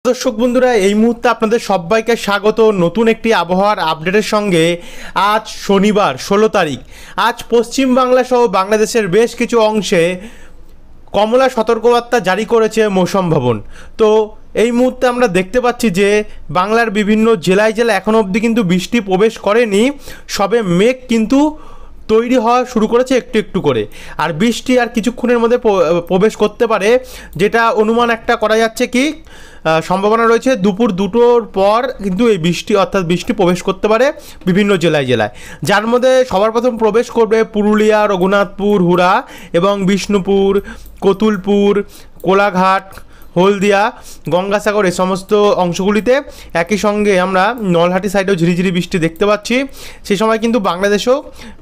দর্শক বন্ধুরা, এই মুহূর্তে আপনাদের সবাইকে স্বাগত নতুন একটি আবহাওয়ার আপডেটের সঙ্গে। আজ শনিবার 16 তারিখ। আজ পশ্চিমবাংলা সহ বাংলাদেশের বেশ কিছু অংশে কমলা সতর্কবার্তা জারি করেছে মৌসুম ভবন। তো এই মুহূর্তে আমরা দেখতে পাচ্ছি যে বাংলার বিভিন্ন জেলায় এখনও অবধি কিন্তু বৃষ্টি প্রবেশ করেনি, সবে মেঘ কিন্তু তৈরি হওয়া শুরু করেছে একটু একটু করে। আর বৃষ্টি আর কিছুক্ষণের মধ্যে প্রবেশ করতে পারে, যেটা অনুমান একটা করা যাচ্ছে কি সম্ভাবনা রয়েছে দুপুর 2টোর পর কিন্তু এই বৃষ্টি অর্থাৎ বৃষ্টি প্রবেশ করতে পারে বিভিন্ন জেলায়। যার মধ্যে সবার প্রথম প্রবেশ করবে পুরুলিয়া, রঘুনাথপুর, হুড়া এবং বিষ্ণুপুর, কতুলপুর, কোলাঘাট, হলদিয়া, গঙ্গাসাগর এই সমস্ত অংশগুলিতে। একই সঙ্গে আমরা নলহাটি সাইডেও ঝিরিঝিরি বৃষ্টি দেখতে পাচ্ছি। সেই সময় কিন্তু বাংলাদেশেও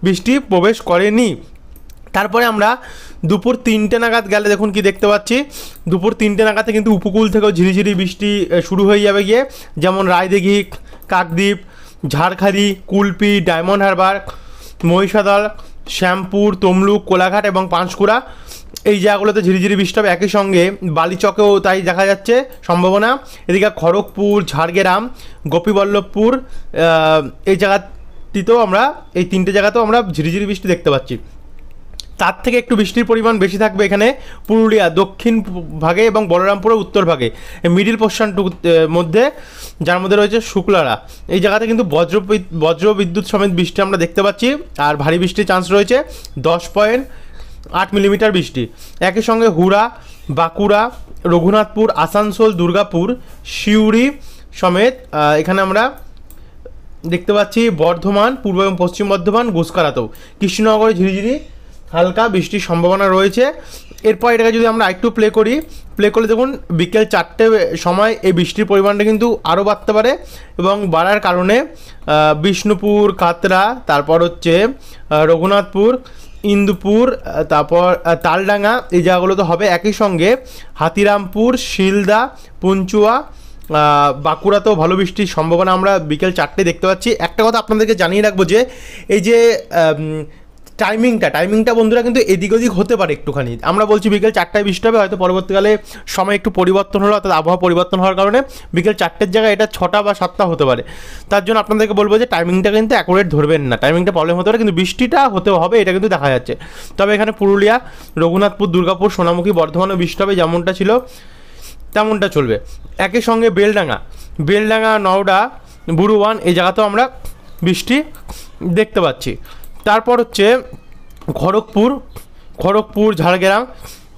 বৃষ্টি প্রবেশ করেনি। তারপরে আমরা দুপুর 3টে নাগাদ গেলে দেখুন কি দেখতে পাচ্ছি, দুপুর 3টে নাগাদে কিন্তু উপকূল থেকেও ঝিরিঝিরি বৃষ্টি শুরু হয়ে যাবে গিয়ে, যেমন রায়দিঘি, কাকদ্বীপ, ঝাড়খালি, কুলপি, ডায়মন্ড হারবার, মহিষাদল, শ্যামপুর, তমলুক, কোলাঘাট এবং পাঁশকুড়া এই জায়গাগুলোতে ঝিরিঝিরি বৃষ্টি হবে। একই সঙ্গে বালিচকেও তাই দেখা যাচ্ছে সম্ভাবনা। এদিকে খড়গপুর, ঝাড়গ্রাম, গোপীবল্লভপুর এই জায়গাটিতেও আমরা এই 3টে জায়গাতেও আমরা ঝিরিঝিরি বৃষ্টি দেখতে পাচ্ছি। তার থেকে একটু বৃষ্টির পরিমাণ বেশি থাকবে এখানে পুরুলিয়া দক্ষিণ ভাগে এবং বলরামপুরের উত্তর ভাগে, মিডিল পোর্শনটুকু মধ্যে, যার মধ্যে রয়েছে শুক্লারা। এই জায়গাতে কিন্তু বজ্র বিদ্যুৎ সমেত বৃষ্টি আমরা দেখতে পাচ্ছি। আর ভারী বৃষ্টির চান্স রয়েছে 10.8 মিলিমিটার বৃষ্টি। একই সঙ্গে হুড়া, বাঁকুড়া, রঘুনাথপুর, আসানসোল, দুর্গাপুর, সিউড়ি সমেত এখানে আমরা দেখতে পাচ্ছি বর্ধমান, পূর্ব এবং পশ্চিম বর্ধমান, গুসকারাতেও, কৃষ্ণনগরে ঝিরিঝিরি হালকা বৃষ্টির সম্ভাবনা রয়েছে। এরপর এটাকে যদি আমরা একটু প্লে করলে দেখুন বিকেল 4টে সময় এই বৃষ্টির পরিমাণটা কিন্তু আরও বাড়তে পারে এবং বাড়ার কারণে বিষ্ণুপুর, কাতরা, তারপর হচ্ছে রঘুনাথপুর, ইন্দুপুর, তারপর তালডাঙ্গা এই জায়গাগুলোতে হবে। একই সঙ্গে হাতিরামপুর, শিলদা, পুঞ্চুয়া, বাঁকুড়াতেও ভালো বৃষ্টির সম্ভাবনা আমরা বিকেল 4টে দেখতে পাচ্ছি। একটা কথা আপনাদেরকে জানিয়ে রাখবো যে এই যে টাইমিংটা বন্ধুরা কিন্তু এদিক ওদিক হতে পারে একটুখানি। আমরা বলছি বিকেল 4টায় বৃষ্টি হবে, হয়তো পরবর্তীকালে সময় একটু পরিবর্তন হলো, অর্থাৎ আবহাওয়া পরিবর্তন হওয়ার কারণে বিকেল 4টের জায়গায় এটা 6টা বা 7টা হতে পারে। তার জন্য আপনাদেরকে বলবো যে টাইমিংটা কিন্তু অ্যাকুরেট ধরবেন না, টাইমিংটা প্রবলেম হতে পারে, কিন্তু বৃষ্টিটা হতে হবে এটা কিন্তু দেখা যাচ্ছে। তবে এখানে পুরুলিয়া, রঘুনাথপুর, দুর্গাপুর, সোনামুখী, বর্ধমানেও বৃষ্টি হবে, যেমনটা ছিল তেমনটা চলবে। একই সঙ্গে বেলডাঙ্গা, নওডা, বুরুয়ান এই জায়গাতেও আমরা বৃষ্টি দেখতে পাচ্ছি। তারপর হচ্ছে খড়গপুর, ঝাড়গ্রাম,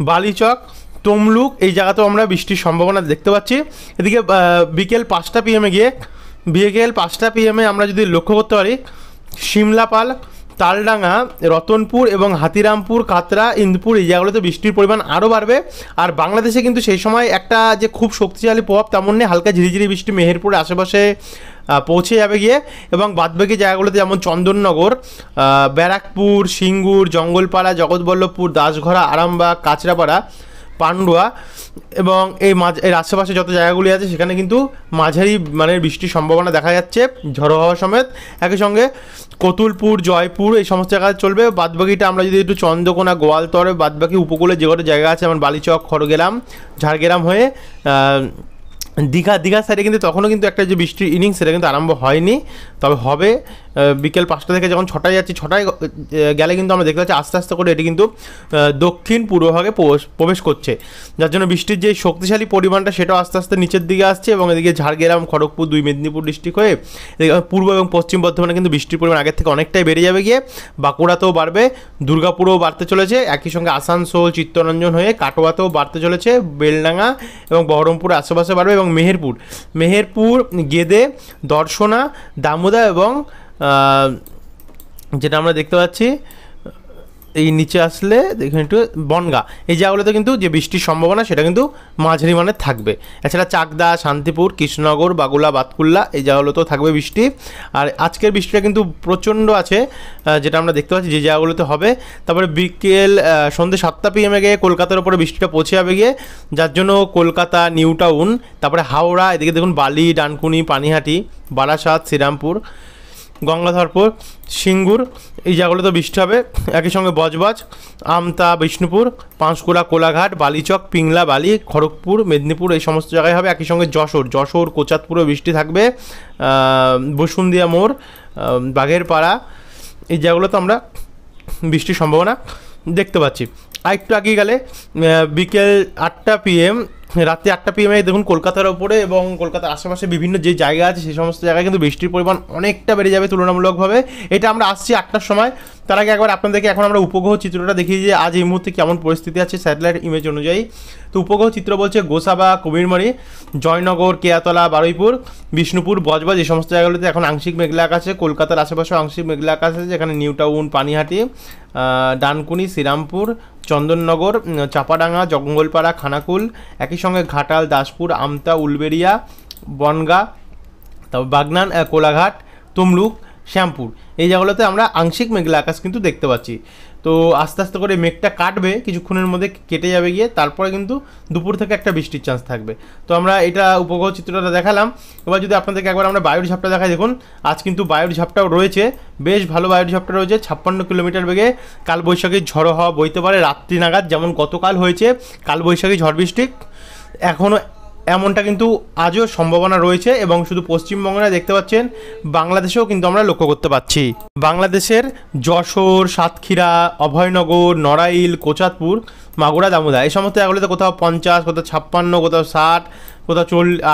বালিচক, তমলুক এই জায়গাতেও আমরা বৃষ্টির সম্ভাবনা দেখতে পাচ্ছি। এদিকে বিকেল 5টা PM আমরা যদি লক্ষ্য করতে পারি, শিমলাপাল, তালডাঙ্গা, রতনপুর এবং হাতিরামপুর, কাতরা, ইন্দুপুর এই জায়গাগুলোতে বৃষ্টির পরিমাণ আরও বাড়বে। আর বাংলাদেশে কিন্তু সেই সময় একটা যে খুব শক্তিশালী প্রভাব তেমন নেই, হালকা ঝিরিঝিরি বৃষ্টি মেহেরপুরের আশেপাশে পৌঁছে যাবে গিয়ে, এবং বাদবাকি জায়গাগুলোতে যেমন চন্দননগর, ব্যারাকপুর, সিঙ্গুর, জঙ্গলপাড়া, জগৎবল্লভপুর, দাসঘরা, আরামবাগ, কাঁচরাপাড়া, পান্ডুয়া এবং এর আশেপাশে যত জায়গাগুলি আছে সেখানে কিন্তু মাঝারি মানের বৃষ্টির সম্ভাবনা দেখা যাচ্ছে ঝড়ো হাওয়া সমেত। একই সঙ্গে কতুলপুর, জয়পুর এই সমস্ত জায়গায় চলবে। বাদবাকিটা আমরা যদি একটু চন্দ্রকোনা, গোয়ালতরে বাদবাকি উপকূলে যে কটা জায়গা আছে যেমন বালিচক, খড়গ্রাম, ঝাড়গ্রাম হয়ে দীঘার সাইডে কিন্তু তখনও কিন্তু একটা যে বৃষ্টির ইনিংস সেটা কিন্তু আরম্ভ হয়নি, তবে হবে বিকেল 5টা থেকে যখন 6টায় যাচ্ছি, 6টায় গেলে কিন্তু আমরা দেখতে পাচ্ছি আস্তে আস্তে করে এটি কিন্তু দক্ষিণ পূর্বভাগে প্রবেশ করছে, যার জন্য বৃষ্টির যে শক্তিশালী পরিমাণটা সেটাও আস্তে আস্তে নিচের দিকে আসছে। এবং এদিকে ঝাড়গ্রাম, খড়গপুর, 2 মেদিনীপুর ডিস্ট্রিক্ট হয়ে পূর্ব এবং পশ্চিম বর্ধমানে কিন্তু বৃষ্টির পরিমাণ আগের থেকে অনেকটাই বেড়ে যাবে গিয়ে, বাঁকুড়াতেও বাড়বে, দুর্গাপুরেও বাড়তে চলেছে। একই সঙ্গে আসানসোল, চিত্তরঞ্জন হয়ে কাটোয়াতেও বাড়তে চলেছে, বেলডাঙ্গা এবং বহরমপুরের আশেপাশে বাড়বে, এবং মেহেরপুর, গেদে, দর্শনা, দামোদা এবং যেটা আমরা দেখতে পাচ্ছি এই নিচে আসলে দেখুন একটু বনগা এই জায়গাগুলোতে কিন্তু যে বৃষ্টির সম্ভাবনা সেটা কিন্তু মাঝারি মানের থাকবে। এছাড়া চাকদা, শান্তিপুর, কৃষ্ণনগর, বাগুলা, বাতকুল্লা এই জায়গাগুলোতেও থাকবে বৃষ্টি। আর আজকের বৃষ্টিটা কিন্তু প্রচণ্ড আছে, যেটা আমরা দেখতে পাচ্ছি যে জায়গাগুলোতে হবে। তারপরে বিকেল সন্ধ্যে 7টা PM গিয়ে কলকাতার উপরে বৃষ্টিটা পৌঁছে যাবে গিয়ে, যার জন্য কলকাতা, নিউ টাউন, তারপরে হাওড়া, এদিকে দেখুন বালি, ডানকুনি, পানিহাটি, বারাসাত, শ্রীরামপুর গঙ্গাধরপুর, সিঙ্গুর এই জায়গাগুলোতে বৃষ্টি হবে। একই সঙ্গে বজবজ, আমতা, বিষ্ণুপুর, পাঁশকুড়া, কোলাঘাট, বালিচক, পিংলা, বালি, খড়গপুর, মেদিনীপুর এই সমস্ত জায়গায় হবে। একই সঙ্গে যশোর, কোচাতপুরেও বৃষ্টি থাকবে। বসুন্ধিয়া মোড়, বাঘেরপাড়া এই জায়গাগুলোতে আমরা বৃষ্টির সম্ভাবনা দেখতে পাচ্ছি। আরেকটু আগে গেলে বিকেল 8টা PM, রাত্রি 8টা PM দেখুন কলকাতার ওপরে এবং কলকাতার আশেপাশে বিভিন্ন যে জায়গা আছে সেই সমস্ত জায়গায় কিন্তু বৃষ্টির পরিমাণ অনেকটা বেড়ে যাবে তুলনামূলকভাবে। এটা আমরা আসছি 8টার সময়। তার আগে একবার আপনাদেরকে এখন আমরা উপগ্রহ চিত্রটা দেখিয়ে যে আজ এই মুহূর্তে কেমন পরিস্থিতি আছে স্যাটেলাইট ইমেজ অনুযায়ী। তো উপগ্রহ চিত্র বলছে গোসাবা, কবিরমারি, জয়নগর, কেয়াতলা, বারুইপুর, বিষ্ণুপুর, বজবজ এই সমস্ত জায়গাগুলোতে এখন আংশিক মেঘলা আকাশ আছে। কলকাতার আশেপাশেও আংশিক মেঘলা আকাশ আছে, যেখানে নিউ টাউন, পানিহাটি, ডানকুনি, শ্রীরামপুর, চন্দননগর, চাপাডাঙ্গা, জঙ্গলপাড়া, খানাকুল, একই সঙ্গে ঘাটাল, দাসপুর, আমতা, উলবেড়িয়া, বনগাঁ, তারপর বাগনান, কোলাঘাট, তমলুক, শ্যামপুর এই জায়গাগুলোতে আমরা আংশিক মেঘলা আকাশ কিন্তু দেখতে পাচ্ছি। তো আস্তে আস্তে করে মেঘটা কাটবে, কিছুক্ষণের মধ্যে কেটে যাবে গিয়ে, তারপরে কিন্তু দুপুর থেকে একটা বৃষ্টির চান্স থাকবে। তো আমরা এটা উপগ্রহ চিত্রটা দেখালাম। এবার যদি আপনাদেরকে একবার আমরা বায়ুর ঝাপটা দেখাই, দেখুন আজ কিন্তু বায়ুর ঝাপটাও রয়েছে, বেশ ভালো বায়ুর ঝাপটা রয়েছে। 56 কিলোমিটার বেগে কালবৈশাখীর ঝড়ো হওয়া বইতে পারে রাত্রি নাগাদ, যেমন গতকাল হয়েছে কালবৈশাখী ঝড় বৃষ্টি। এখনও এমনটা কিন্তু আজও সম্ভাবনা রয়েছে এবং শুধু পশ্চিমবঙ্গে না, দেখতে পাচ্ছেন বাংলাদেশেও কিন্তু আমরা লক্ষ্য করতে পারছি। বাংলাদেশের যশোর, সাতক্ষীরা, অভয়নগর, নড়াইল, কোচাতপুর, মাগুরা, দামোদা এই সমস্ত জায়গাগুলোতে কোথাও 50, কোথাও 56, কোথাও 60, কোথাও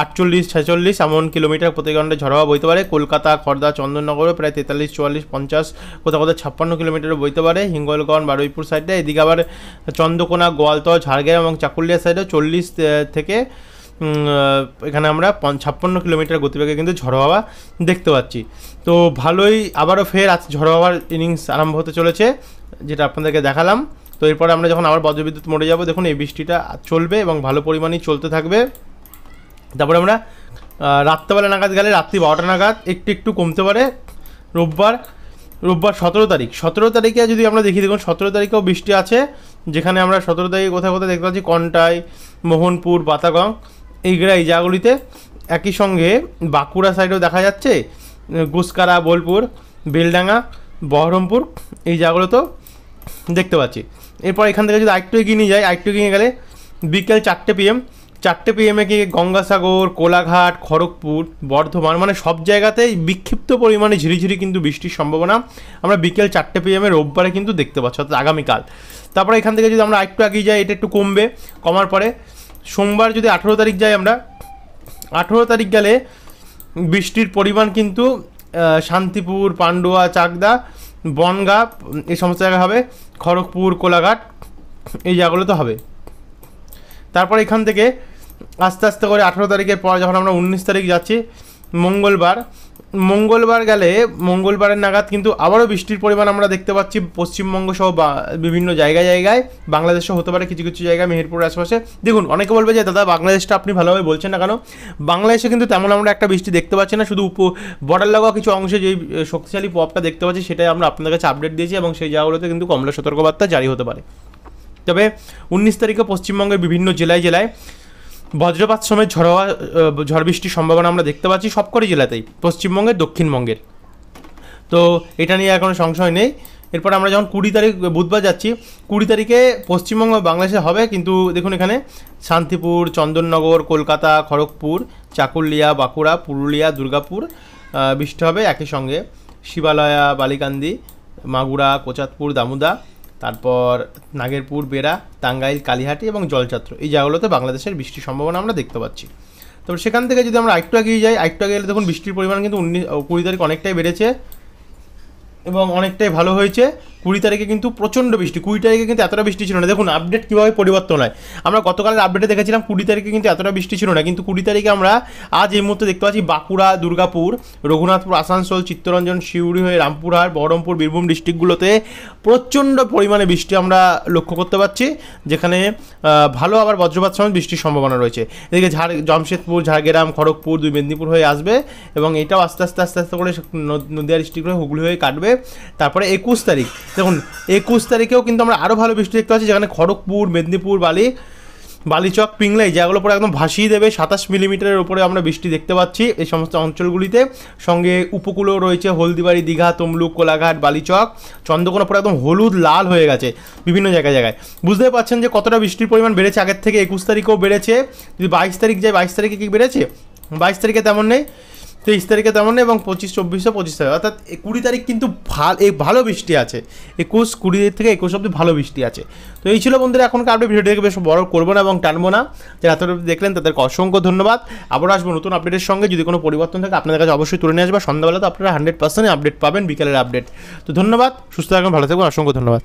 48, 46 এমন কিলোমিটার প্রতি ঘন্টায় ঝড় হওয়া বইতে পারে। কলকাতা, খড়দা, চন্দননগরও প্রায় 43, 44, 50, কোথাও 56 কিলোমিটারও বইতে পারে। হিঙ্গলগঞ্জ, বারুইপুর সাইডে, এদিকে আবার চন্দ্রকোনা, গোয়ালতর, ঝাড়গ্রাম এবং চাকুলিয়া সাইডে 40 থেকে এখানে আমরা 56 কিলোমিটার গতিবেগে কিন্তু ঝড়ো হাওয়া দেখতে পাচ্ছি। তো ভালোই আবারও ফের আজ ঝড়ো হাওয়ার ইনিংস আরম্ভ হতে চলেছে, যেটা আপনাদেরকে দেখালাম। তো এরপরে আমরা যখন আবার বজ্রবিদ্যুৎ মোড়ে যাব, দেখুন এই বৃষ্টিটা চলবে এবং ভালো পরিমাণেই চলতে থাকবে। তারপরে আমরা রাত্রেবেলা নাগাদ গেলে রাত্রি 12টা নাগাদ একটু কমতে পারে। রোববার 17 তারিখে যদি আমরা দেখি, দেখুন 17 তারিখেও বৃষ্টি আছে, যেখানে আমরা 17 তারিখে কোথায় কোথায় দেখতে পাচ্ছি কন্টাই, মোহনপুর, বাতাগং এই জায়গাগুলিতে। একই সঙ্গে বাঁকুড়া সাইডেও দেখা যাচ্ছে, গুসকারা, বোলপুর, বেলডাঙ্গা, বহরমপুর এই জায়গাগুলোতেও দেখতে পাচ্ছি। এরপর এখান থেকে যদি আরেকটু এগিয়ে নিয়ে যাই, আরেকটু এগিয়ে গেলে বিকেল 4টে PM কি গঙ্গাসাগর, কোলাঘাট, খড়গপুর, বর্ধমান মানে সব জায়গাতেই বিক্ষিপ্ত পরিমাণে ঝিরিঝিরি কিন্তু বৃষ্টির সম্ভাবনা আমরা বিকেল 4টে PM রোববারে কিন্তু দেখতে পাচ্ছি, অর্থাৎ আগামীকাল। তারপরে এখান থেকে যদি আমরা আরেকটু এগিয়ে যাই, এটা একটু কমবে, কমার পরে সোমবার যদি 18 তারিখ যাই, আমরা 18 তারিখ গেলে বৃষ্টির পরিমাণ কিন্তু শান্তিপুর, পান্ডুয়া, চাকদা, বনগাঁ এই সমস্ত জায়গায় হবে। খড়গপুর, কোলাঘাট এই জায়গাগুলোতে হবে। তারপর এখান থেকে আস্তে আস্তে করে 18 তারিখের পর যখন আমরা 19 তারিখ যাচ্ছি, মঙ্গলবার গেলে মঙ্গলবারের নাগাদ কিন্তু আবারও বৃষ্টির পরিমাণ আমরা দেখতে পাচ্ছি পশ্চিমবঙ্গ সহ বিভিন্ন জায়গায় বাংলাদেশও হতে পারে কিছু কিছু জায়গায়, মেহেরপুরের আশেপাশে। দেখুন অনেকে বলবে যে দাদা বাংলাদেশটা আপনি ভালোভাবে বলছেন না কেন? বাংলাদেশে কিন্তু তেমন আমরা একটা বৃষ্টি দেখতে পাচ্ছি না, শুধু বর্ডার লাগোয়া কিছু অংশে যেই শক্তিশালী প্রভাবটা দেখতে পাচ্ছি সেটাই আমরা আপনাদের কাছে আপডেট দিয়েছি এবং সেই জায়গাগুলোতে কিন্তু কমলা সতর্কবার্তা জারি হতে পারে। তবে 19 তারিখে পশ্চিমবঙ্গের বিভিন্ন জেলায় বজ্রপাত সমেত ঝড় বৃষ্টির সম্ভাবনা আমরা দেখতে পাচ্ছি সবকটি জেলাতেই, পশ্চিমবঙ্গের, দক্ষিণবঙ্গের। তো এটা নিয়ে কোনো সংশয় নেই। এরপর আমরা যখন 20 তারিখ বুধবার যাচ্ছি, 20 তারিখে পশ্চিমবঙ্গ বাংলাদেশে হবে, কিন্তু দেখুন এখানে শান্তিপুর, চন্দননগর, কলকাতা, খড়গপুর, চাকুলিয়া, বাঁকুড়া, পুরুলিয়া, দুর্গাপুর বৃষ্টি হবে। একই সঙ্গে শিবালয়া, বালিকান্দি, মাগুরা, কোচাতপুর, দামোদা, তারপর নাগেরপুর, বেড়া, টাঙ্গাইল, কালিহাটি এবং জলছত্র এই জায়গাগুলোতে বাংলাদেশের বৃষ্টির সম্ভাবনা আমরা দেখতে পাচ্ছি। তবে সেখান থেকে যদি আমরা আরেকটু এগিয়ে যাই, আরেকটু আগে গেলে দেখুন বৃষ্টির পরিমাণ কিন্তু 20 তারিখ অনেকটাই বেড়েছে এবং অনেকটাই ভালো হয়েছে। 20 তারিখে কিন্তু প্রচণ্ড বৃষ্টি, 20 তারিখে কিন্তু এতটা বৃষ্টি ছিল না। দেখুন আপডেট কীভাবে পরিবর্তন হয়, আমরা গতকালের আপডেটে দেখেছিলাম 20 তারিখে কিন্তু এতটা বৃষ্টি ছিল না, কিন্তু 20 তারিখে আমরা আজ এই মুহূর্তে দেখতে পাচ্ছি বাঁকুড়া, দুর্গাপুর, রঘুনাথপুর, আসানসোল, চিত্তরঞ্জন, সিউড়ি হয়ে রামপুরহাট, বহরমপুর, বীরভূম ডিস্ট্রিক্টগুলোতে প্রচণ্ড পরিমাণে বৃষ্টি আমরা লক্ষ্য করতে পারছি, যেখানে ভালো আবার বজ্রপাত সমেত বৃষ্টির সম্ভাবনা রয়েছে। এদিকে জামশেদপুর, ঝাড়গ্রাম, খড়গপুর, দুই মেদিনীপুর হয়ে আসবে এবং এটাও আস্তে আস্তে করে নদিয়া ডিস্ট্রিক্ট হয়ে হুগলি হয়ে কাটবে। তারপরে 21 তারিখ দেখুন, 21 তারিখেও কিন্তু আমরা আরও ভালো বৃষ্টি দেখতে পাচ্ছি, যেখানে খড়গপুর, মেদিনীপুর, বালি, বালিচক, পিংলা এই জায়গাগুলো পরে একদম ভাসিয়ে দেবে। 27 মিলিমিটারের উপরে আমরা বৃষ্টি দেখতে পাচ্ছি এই সমস্ত অঞ্চলগুলিতে। সঙ্গে উপকূলেও রয়েছে হলদিবাড়ি, দীঘা, তমলুক, কোলাঘাট, বালিচক, চন্দ্রকোনা পরে একদম হলুদ লাল হয়ে গেছে বিভিন্ন জায়গায় জায়গায়। বুঝতেই পারছেন যে কতটা বৃষ্টির পরিমাণ বেড়েছে আগের থেকে। 21 তারিখেও বেড়েছে। যদি 22 তারিখ যায়, 22 তারিখে কি বেড়েছে? 22 তারিখে তেমন নেই, 23 তারিখে তেমন নেই, এবং 25, 24, 25 তারিখ অর্থাৎ 20 তারিখ কিন্তু ভালো বৃষ্টি আছে। 21, 20 থেকে 21 অব্দি ভালো বৃষ্টি আছে। তো এই ছিল বন্ধুরা এখনকার আপডেট। ভিডিওটাকে বেশ বড় করবো না এবং টানবো না। যারা এতটা দেখলেন তাদেরকে অসংখ্য ধন্যবাদ। আবারও আসবো নতুন আপডেটের সঙ্গে। যদি কোনো পরিবর্তন থাকে আপনাদের কাছে অবশ্যই তুলে নিয়ে আসবে। সন্ধ্যাবেলা তো আপনারা 100% আপডেট পাবেন, বিকেলের আপডেট। তো ধন্যবাদ, সুস্থ থাকবেন, ভালো থাকবেন, অসংখ্য ধন্যবাদ।